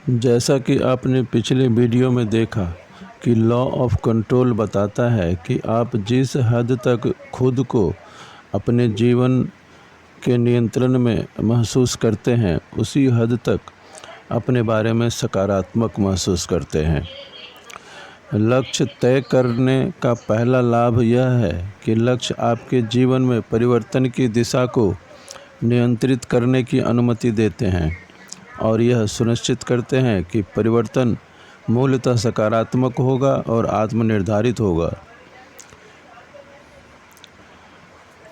जैसा कि आपने पिछले वीडियो में देखा कि लॉ ऑफ कंट्रोल बताता है कि आप जिस हद तक खुद को अपने जीवन के नियंत्रण में महसूस करते हैं, उसी हद तक अपने बारे में सकारात्मक महसूस करते हैं। लक्ष्य तय करने का पहला लाभ यह है कि लक्ष्य आपके जीवन में परिवर्तन की दिशा को नियंत्रित करने की अनुमति देते हैं और यह सुनिश्चित करते हैं कि परिवर्तन मूलतः सकारात्मक होगा और आत्मनिर्धारित होगा।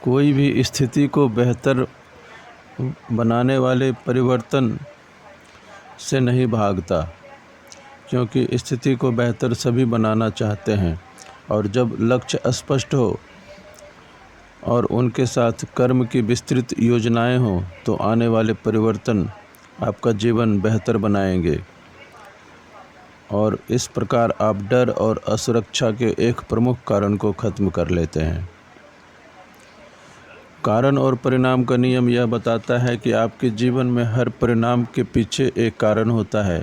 कोई भी स्थिति को बेहतर बनाने वाले परिवर्तन से नहीं भागता, क्योंकि स्थिति को बेहतर सभी बनाना चाहते हैं। और जब लक्ष्य स्पष्ट हो और उनके साथ कर्म की विस्तृत योजनाएं हों, तो आने वाले परिवर्तन आपका जीवन बेहतर बनाएंगे और इस प्रकार आप डर और असुरक्षा के एक प्रमुख कारण को खत्म कर लेते हैं। कारण और परिणाम का नियम यह बताता है कि आपके जीवन में हर परिणाम के पीछे एक कारण होता है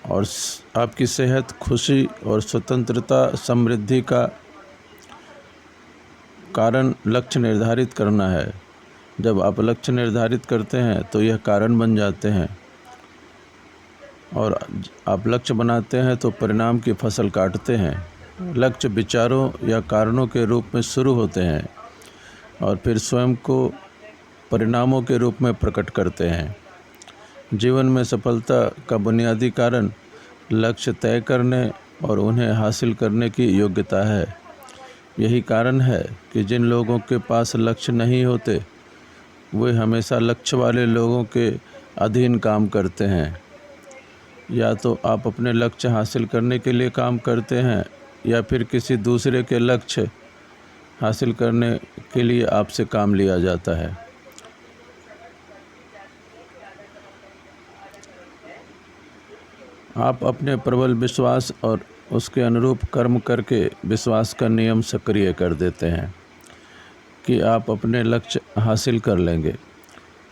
और आपकी सेहत, खुशी और स्वतंत्रता, समृद्धि का कारण लक्ष्य निर्धारित करना है। जब आप लक्ष्य निर्धारित करते हैं तो यह कारण बन जाते हैं और आप लक्ष्य बनाते हैं तो परिणाम की फसल काटते हैं। लक्ष्य विचारों या कारणों के रूप में शुरू होते हैं और फिर स्वयं को परिणामों के रूप में प्रकट करते हैं। जीवन में सफलता का बुनियादी कारण लक्ष्य तय करने और उन्हें हासिल करने की योग्यता है। यही कारण है कि जिन लोगों के पास लक्ष्य नहीं होते, वे हमेशा लक्ष्य वाले लोगों के अधीन काम करते हैं। या तो आप अपने लक्ष्य हासिल करने के लिए काम करते हैं या फिर किसी दूसरे के लक्ष्य हासिल करने के लिए आपसे काम लिया जाता है। आप अपने प्रबल विश्वास और उसके अनुरूप कर्म करके विश्वास का नियम सक्रिय कर देते हैं कि आप अपने लक्ष्य हासिल कर लेंगे।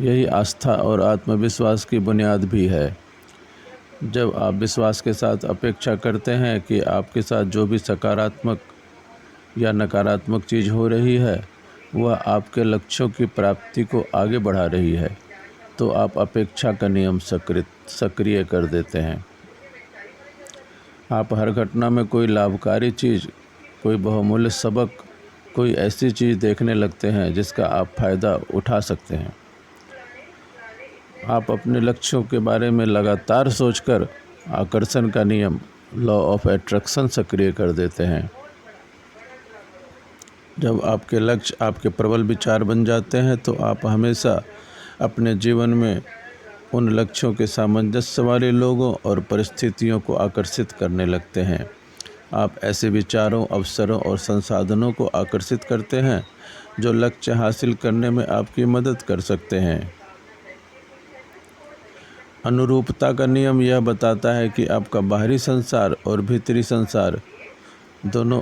यही आस्था और आत्मविश्वास की बुनियाद भी है। जब आप विश्वास के साथ अपेक्षा करते हैं कि आपके साथ जो भी सकारात्मक या नकारात्मक चीज़ हो रही है, वह आपके लक्ष्यों की प्राप्ति को आगे बढ़ा रही है, तो आप अपेक्षा का नियम सक्रिय कर देते हैं। आप हर घटना में कोई लाभकारी चीज़, कोई बहुमूल्य सबक, कोई ऐसी चीज़ देखने लगते हैं जिसका आप फ़ायदा उठा सकते हैं। आप अपने लक्ष्यों के बारे में लगातार सोचकर आकर्षण का नियम, लॉ ऑफ अट्रैक्शन, सक्रिय कर देते हैं। जब आपके लक्ष्य आपके प्रबल विचार बन जाते हैं तो आप हमेशा अपने जीवन में उन लक्ष्यों के सामंजस्य वाले लोगों और परिस्थितियों को आकर्षित करने लगते हैं। आप ऐसे विचारों, अवसरों और संसाधनों को आकर्षित करते हैं जो लक्ष्य हासिल करने में आपकी मदद कर सकते हैं। अनुरूपता का नियम यह बताता है कि आपका बाहरी संसार और भीतरी संसार दोनों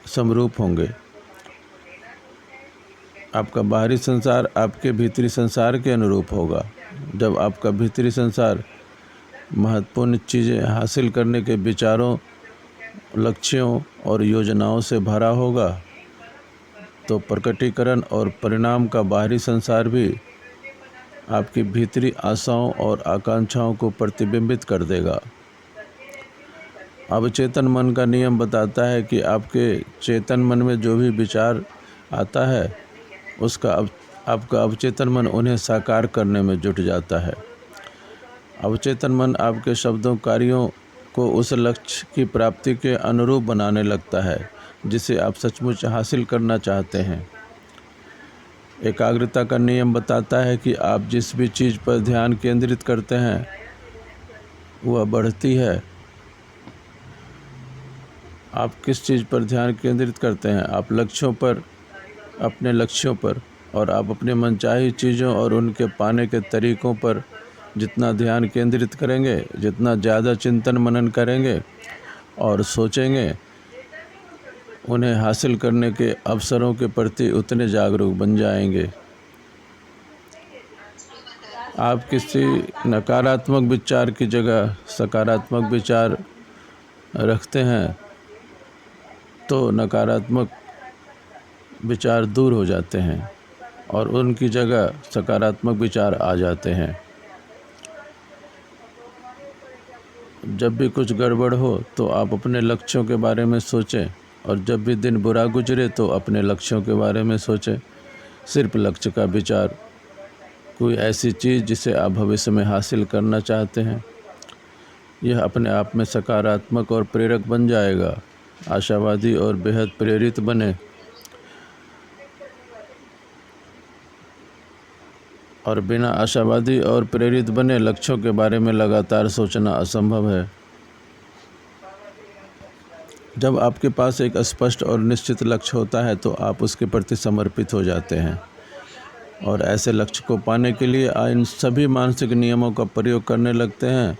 समरूप होंगे। आपका बाहरी संसार आपके भीतरी संसार के अनुरूप होगा। जब आपका भीतरी संसार महत्वपूर्ण चीज़ें हासिल करने के विचारों, लक्ष्यों और योजनाओं से भरा होगा, तो प्रकटीकरण और परिणाम का बाहरी संसार भी आपकी भीतरी आशाओं और आकांक्षाओं को प्रतिबिंबित कर देगा। अवचेतन मन का नियम बताता है कि आपके चेतन मन में जो भी विचार आता है, आपका अवचेतन मन उन्हें साकार करने में जुट जाता है। अवचेतन मन आपके शब्दों, कार्यों को उस लक्ष्य की प्राप्ति के अनुरूप बनाने लगता है जिसे आप सचमुच हासिल करना चाहते हैं। एकाग्रता का नियम बताता है कि आप जिस भी चीज़ पर ध्यान केंद्रित करते हैं, वह बढ़ती है। आप किस चीज़ पर ध्यान केंद्रित करते हैं? आप लक्ष्यों पर, अपने लक्ष्यों पर, और आप अपने मनचाही चीज़ों और उनके पाने के तरीक़ों पर जितना ध्यान केंद्रित करेंगे, जितना ज़्यादा चिंतन मनन करेंगे और सोचेंगे, उन्हें हासिल करने के अवसरों के प्रति उतने जागरूक बन जाएंगे। आप किसी नकारात्मक विचार की जगह सकारात्मक विचार रखते हैं तो नकारात्मक विचार दूर हो जाते हैं और उनकी जगह सकारात्मक विचार आ जाते हैं। जब भी कुछ गड़बड़ हो तो आप अपने लक्ष्यों के बारे में सोचें, और जब भी दिन बुरा गुजरे तो अपने लक्ष्यों के बारे में सोचें। सिर्फ लक्ष्य का विचार, कोई ऐसी चीज़ जिसे आप भविष्य में हासिल करना चाहते हैं, यह अपने आप में सकारात्मक और प्रेरक बन जाएगा। आशावादी और बेहद प्रेरित बने, और बिना आशावादी और प्रेरित बने लक्ष्यों के बारे में लगातार सोचना असंभव है। जब आपके पास एक स्पष्ट और निश्चित लक्ष्य होता है तो आप उसके प्रति समर्पित हो जाते हैं, और ऐसे लक्ष्य को पाने के लिए इन सभी मानसिक नियमों का प्रयोग करने लगते हैं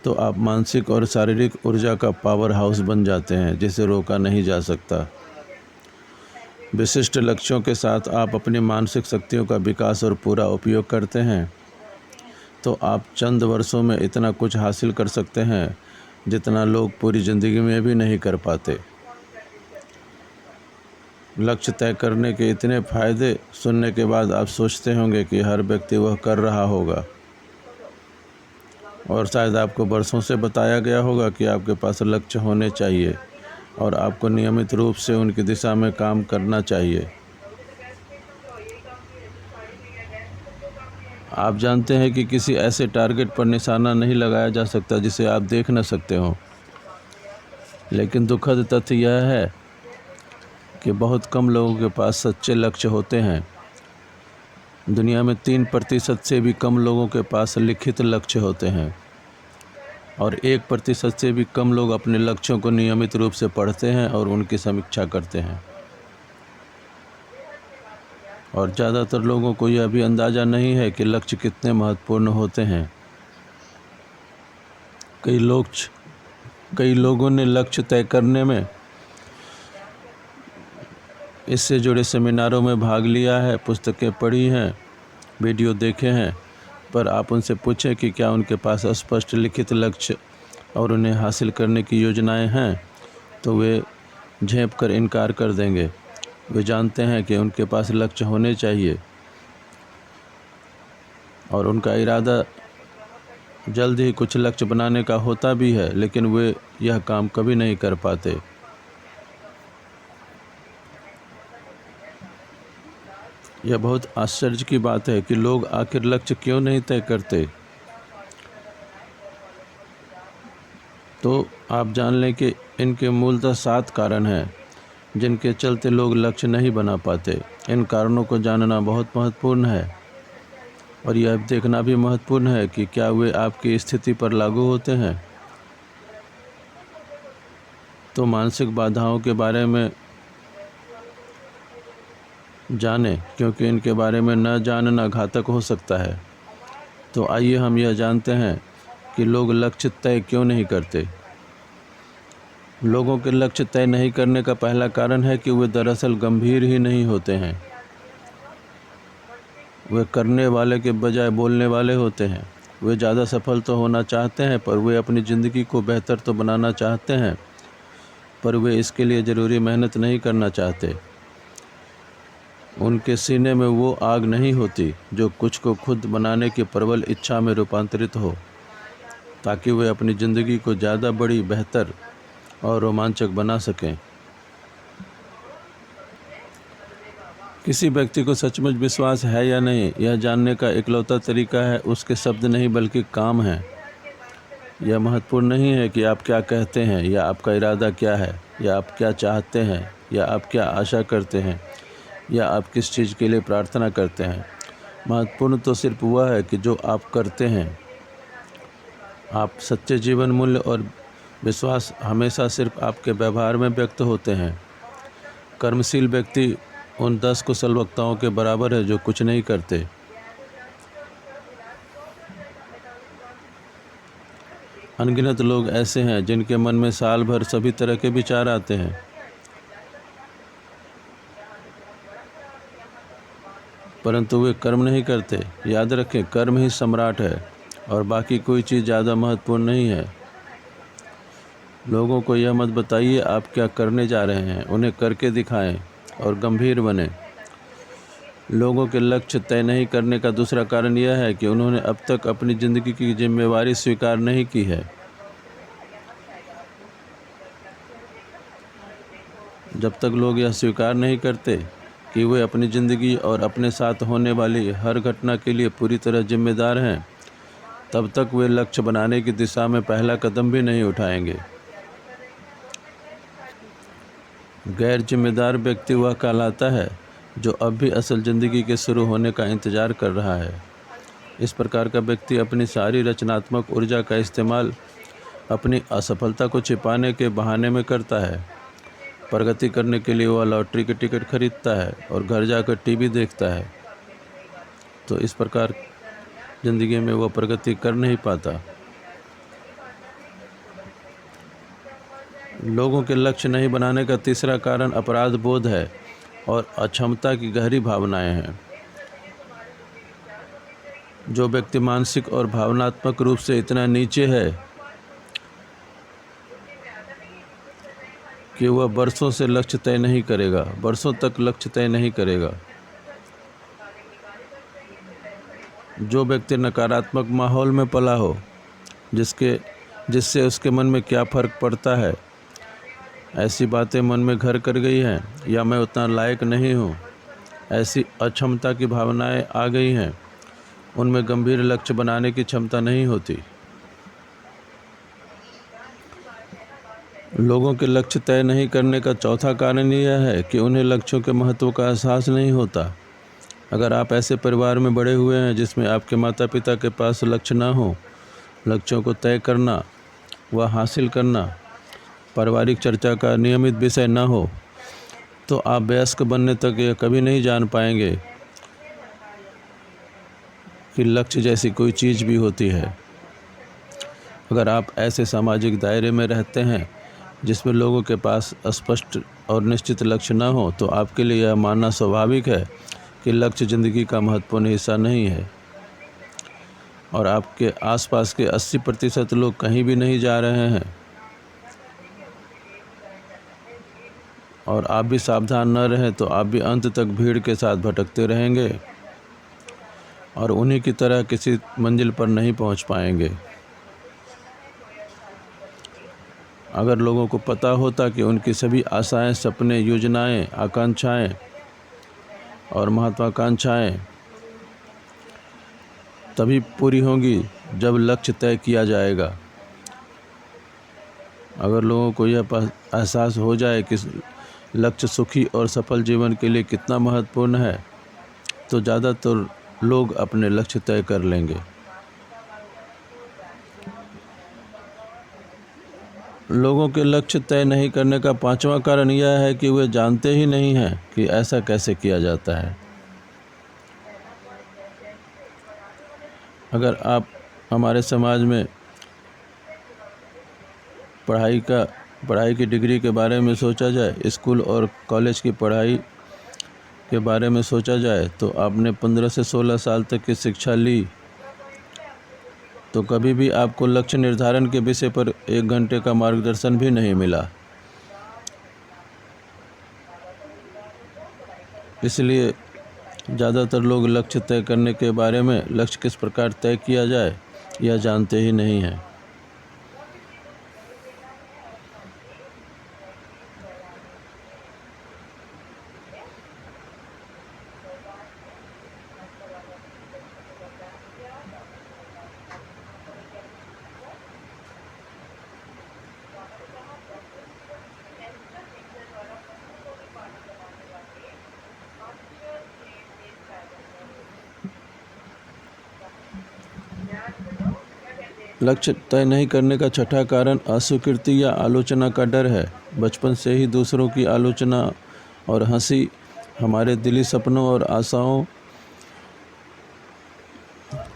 तो आप मानसिक और शारीरिक ऊर्जा का पावर हाउस बन जाते हैं जिसे रोका नहीं जा सकता। विशिष्ट लक्ष्यों के साथ आप अपनी मानसिक शक्तियों का विकास और पूरा उपयोग करते हैं तो आप चंद वर्षों में इतना कुछ हासिल कर सकते हैं जितना लोग पूरी ज़िंदगी में भी नहीं कर पाते। लक्ष्य तय करने के इतने फ़ायदे सुनने के बाद आप सोचते होंगे कि हर व्यक्ति वह कर रहा होगा, और शायद आपको वर्षों से बताया गया होगा कि आपके पास लक्ष्य होने चाहिए और आपको नियमित रूप से उनकी दिशा में काम करना चाहिए। आप जानते हैं कि किसी ऐसे टारगेट पर निशाना नहीं लगाया जा सकता जिसे आप देख न सकते हों, लेकिन दुखद तथ्य यह है कि बहुत कम लोगों के पास सच्चे लक्ष्य होते हैं। दुनिया में 3% से भी कम लोगों के पास लिखित लक्ष्य होते हैं, और 1% से भी कम लोग अपने लक्ष्यों को नियमित रूप से पढ़ते हैं और उनकी समीक्षा करते हैं। और ज़्यादातर लोगों को यह भी अंदाज़ा नहीं है कि लक्ष्य कितने महत्वपूर्ण होते हैं। कई लोगों ने लक्ष्य तय करने में इससे जुड़े सेमिनारों में भाग लिया है, पुस्तकें पढ़ी हैं, वीडियो देखे हैं, पर आप उनसे पूछें कि क्या उनके पास स्पष्ट लिखित लक्ष्य और उन्हें हासिल करने की योजनाएं हैं, तो वे झेंप कर इनकार कर देंगे। वे जानते हैं कि उनके पास लक्ष्य होने चाहिए और उनका इरादा जल्द ही कुछ लक्ष्य बनाने का होता भी है, लेकिन वे यह काम कभी नहीं कर पाते। यह बहुत आश्चर्य की बात है कि लोग आखिर लक्ष्य क्यों नहीं तय करते। तो आप जान लें कि इनके मूलतः 7 कारण हैं जिनके चलते लोग लक्ष्य नहीं बना पाते। इन कारणों को जानना बहुत महत्वपूर्ण है, और यह देखना भी महत्वपूर्ण है कि क्या वे आपकी स्थिति पर लागू होते हैं। तो मानसिक बाधाओं के बारे में जानें, क्योंकि इनके बारे में न जानना घातक हो सकता है। तो आइए हम यह जानते हैं कि लोग लक्ष्य तय क्यों नहीं करते। लोगों के लक्ष्य तय नहीं करने का पहला कारण है कि वे दरअसल गंभीर ही नहीं होते हैं। वे करने वाले के बजाय बोलने वाले होते हैं। वे ज़्यादा सफल तो होना चाहते हैं, पर वे अपनी ज़िंदगी को बेहतर तो बनाना चाहते हैं, पर वे इसके लिए ज़रूरी मेहनत नहीं करना चाहते। उनके सीने में वो आग नहीं होती जो कुछ को खुद बनाने की प्रबल इच्छा में रूपांतरित हो, ताकि वे अपनी ज़िंदगी को ज़्यादा बड़ी, बेहतर और रोमांचक बना सकें। किसी व्यक्ति को सचमुच विश्वास है या नहीं, यह जानने का इकलौता तरीका है उसके शब्द नहीं बल्कि काम है। यह महत्वपूर्ण नहीं है कि आप क्या कहते हैं, या आपका इरादा क्या है, या आप क्या चाहते हैं, या आप क्या आशा करते हैं, या आप किस चीज़ के लिए प्रार्थना करते हैं। महत्वपूर्ण तो सिर्फ वह है कि जो आप करते हैं। आप सच्चे जीवन मूल्य और विश्वास हमेशा सिर्फ आपके व्यवहार में व्यक्त होते हैं। कर्मशील व्यक्ति उन 10 कुशल वक्ताओं के बराबर है जो कुछ नहीं करते। अनगिनत लोग ऐसे हैं जिनके मन में साल भर सभी तरह के विचार आते हैं। परंतु वे कर्म नहीं करते। याद रखें, कर्म ही सम्राट है और बाकी कोई चीज़ ज़्यादा महत्वपूर्ण नहीं है। लोगों को यह मत बताइए आप क्या करने जा रहे हैं, उन्हें करके दिखाएं और गंभीर बने। लोगों के लक्ष्य तय नहीं करने का दूसरा कारण यह है कि उन्होंने अब तक अपनी ज़िंदगी की जिम्मेवारी स्वीकार नहीं की है। जब तक लोग यह स्वीकार नहीं करते कि वे अपनी ज़िंदगी और अपने साथ होने वाली हर घटना के लिए पूरी तरह जिम्मेदार हैं, तब तक वे लक्ष्य बनाने की दिशा में पहला कदम भी नहीं उठाएंगे। गैर जिम्मेदार व्यक्ति वह कहलाता है जो अब भी असल ज़िंदगी के शुरू होने का इंतज़ार कर रहा है। इस प्रकार का व्यक्ति अपनी सारी रचनात्मक ऊर्जा का इस्तेमाल अपनी असफलता को छिपाने के बहाने में करता है। प्रगति करने के लिए वह लॉटरी के टिकट खरीदता है और घर जाकर टीवी देखता है। तो इस प्रकार ज़िंदगी में वह प्रगति कर नहीं पाता। लोगों के लक्ष्य नहीं बनाने का तीसरा कारण अपराध बोध है और अक्षमता की गहरी भावनाएं हैं। जो व्यक्ति मानसिक और भावनात्मक रूप से इतना नीचे है कि वह वर्षों से लक्ष्य तय नहीं करेगा, वर्षों तक लक्ष्य तय नहीं करेगा। जो व्यक्ति नकारात्मक माहौल में पला हो, जिससे उसके मन में क्या फ़र्क पड़ता है, ऐसी बातें मन में घर कर गई हैं, या मैं उतना लायक नहीं हूँ, ऐसी अक्षमता की भावनाएं आ गई हैं, उनमें गंभीर लक्ष्य बनाने की क्षमता नहीं होती। लोगों के लक्ष्य तय नहीं करने का चौथा कारण यह है कि उन्हें लक्ष्यों के महत्व का एहसास नहीं होता। अगर आप ऐसे परिवार में बड़े हुए हैं जिसमें आपके माता पिता के पास लक्ष्य ना हो, लक्ष्यों को तय करना व हासिल करना पारिवारिक चर्चा का नियमित विषय न हो, तो आप वयस्क बनने तक यह कभी नहीं जान पाएंगे कि लक्ष्य जैसी कोई चीज़ भी होती है। अगर आप ऐसे सामाजिक दायरे में रहते हैं जिसमें लोगों के पास स्पष्ट और निश्चित लक्ष्य न हो, तो आपके लिए यह मानना स्वाभाविक है कि लक्ष्य ज़िंदगी का महत्वपूर्ण हिस्सा नहीं है और आपके आसपास के 80% लोग कहीं भी नहीं जा रहे हैं और आप भी सावधान न रहें तो आप भी अंत तक भीड़ के साथ भटकते रहेंगे और उन्हीं की तरह किसी मंजिल पर नहीं पहुंच पाएंगे। अगर लोगों को पता होता कि उनकी सभी आशाएं, सपने, योजनाएं, आकांक्षाएं और महत्वाकांक्षाएं तभी पूरी होंगी जब लक्ष्य तय किया जाएगा। अगर लोगों को यह एहसास हो जाए कि लक्ष्य सुखी और सफल जीवन के लिए कितना महत्वपूर्ण है, तो ज़्यादातर लोग अपने लक्ष्य तय कर लेंगे। लोगों के लक्ष्य तय नहीं करने का पांचवा कारण यह है कि वे जानते ही नहीं हैं कि ऐसा कैसे किया जाता है। अगर आप हमारे समाज में पढ़ाई की डिग्री के बारे में सोचा जाए, स्कूल और कॉलेज की पढ़ाई के बारे में सोचा जाए, तो आपने 15 से 16 साल तक की शिक्षा ली, तो कभी भी आपको लक्ष्य निर्धारण के विषय पर 1 घंटे का मार्गदर्शन भी नहीं मिला। इसलिए ज़्यादातर लोग लक्ष्य तय करने के बारे में, लक्ष्य किस प्रकार तय किया जाए, यह जानते ही नहीं हैं। लक्ष्य तय नहीं करने का छठा कारण अस्वीकृति या आलोचना का डर है। बचपन से ही दूसरों की आलोचना और हंसी हमारे दिली सपनों और आशाओं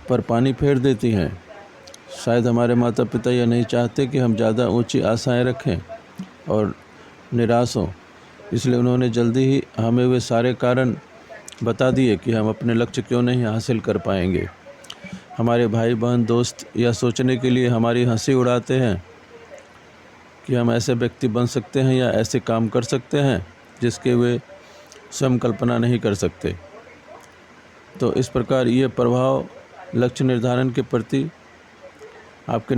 पर पानी फेर देती हैं। शायद हमारे माता पिता यह नहीं चाहते कि हम ज़्यादा ऊंची आशाएं रखें और निराश हों, इसलिए उन्होंने जल्दी ही हमें वे सारे कारण बता दिए कि हम अपने लक्ष्य क्यों नहीं हासिल कर पाएंगे। हमारे भाई बहन दोस्त यह सोचने के लिए हमारी हंसी उड़ाते हैं कि हम ऐसे व्यक्ति बन सकते हैं या ऐसे काम कर सकते हैं जिसके वे स्वयं कल्पना नहीं कर सकते। तो इस प्रकार ये प्रभाव लक्ष्य निर्धारण के प्रति आपके